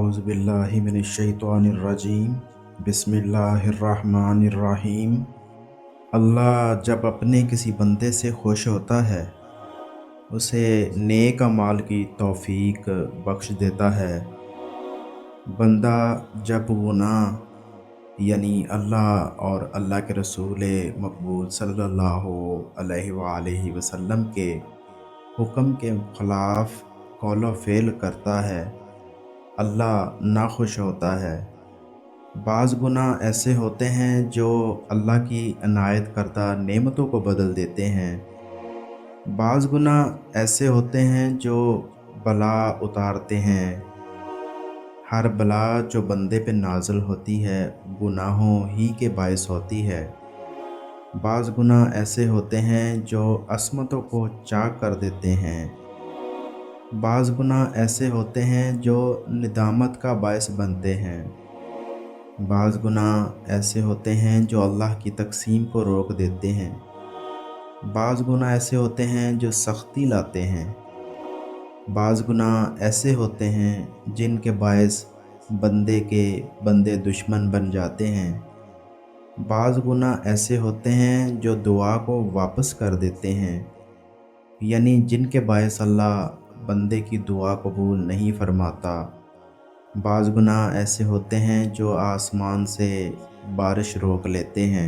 اعوذ باللہ من الشیطان الرجیم بسم اللہ الرحمن الرحیم۔ اللہ جب اپنے کسی بندے سے خوش ہوتا ہے اسے نیک اعمال کی توفیق بخش دیتا ہے۔ بندہ جب گناہ یعنی اللہ اور اللہ کے رسول مقبول صلی اللہ علیہ وآلہ وسلم کے حکم کے خلاف قول و فعل کرتا ہے، اللہ ناخوش ہوتا ہے۔ بعض گناہ ایسے ہوتے ہیں جو اللہ کی عنایت کردہ نعمتوں کو بدل دیتے ہیں۔ بعض گناہ ایسے ہوتے ہیں جو بلا اتارتے ہیں۔ ہر بلا جو بندے پہ نازل ہوتی ہے گناہوں ہی کے باعث ہوتی ہے۔ بعض گناہ ایسے ہوتے ہیں جو عصمتوں کو چاک کر دیتے ہیں۔ بعض گناہ ایسے ہوتے ہیں جو ندامت کا باعث بنتے ہیں۔ بعض گناہ ایسے ہوتے ہیں جو اللہ کی تقسیم کو روک دیتے ہیں۔ بعض گناہ ایسے ہوتے ہیں جو سختی لاتے ہیں۔ بعض گناہ ایسے ہوتے ہیں جن کے باعث بندے دشمن بن جاتے ہیں۔ بعض گناہ ایسے ہوتے ہیں جو دعا کو واپس کر دیتے ہیں، یعنی جن کے باعث اللہ بندے کی دعا قبول نہیں فرماتا۔ بعض گناہ ایسے ہوتے ہیں جو آسمان سے بارش روک لیتے ہیں۔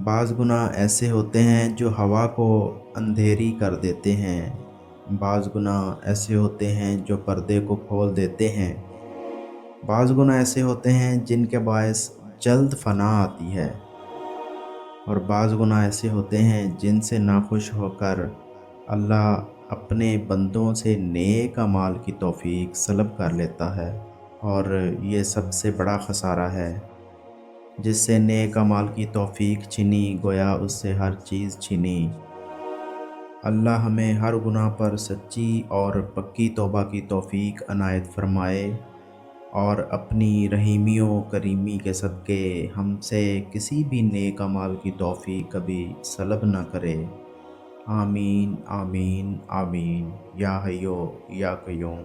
بعض گناہ ایسے ہوتے ہیں جو ہوا کو اندھیری کر دیتے ہیں۔ بعض گناہ ایسے ہوتے ہیں جو پردے کو کھول دیتے ہیں۔ بعض گناہ ایسے ہوتے ہیں جن کے باعث جلد فنا آتی ہے، اور بعض گناہ ایسے ہوتے ہیں جن سے ناخوش ہو کر اللہ اپنے بندوں سے نیک اعمال کی توفیق سلب کر لیتا ہے، اور یہ سب سے بڑا خسارہ ہے۔ جس سے نیک اعمال کی توفیق چھنی گویا اس سے ہر چیز چھنی۔ اللہ ہمیں ہر گناہ پر سچی اور پکی توبہ کی توفیق عنایت فرمائے، اور اپنی رحیمی و کریمی کے صدقے ہم سے کسی بھی نیک اعمال کی توفیق کبھی سلب نہ کرے۔ آمین آمین آمین یا حیو یا قیوم۔